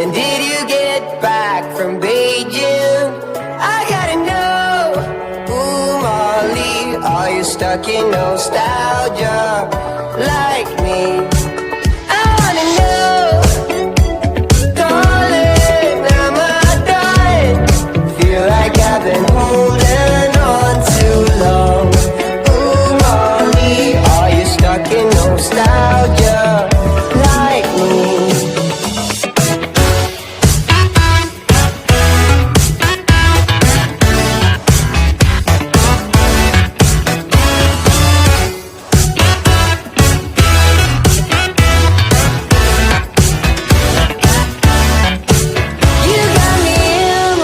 When did you get back from Beijing? I gotta know. Ooh, Molly, are you stuck in nostalgia like me? I wanna know. Darling, am I dying? Feel like I've been holding on too long. Ooh, Molly, are you stuck in nostalgia like me? You got me in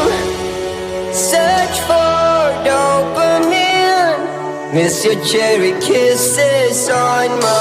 search for dopamine. Miss your cherry kisses on my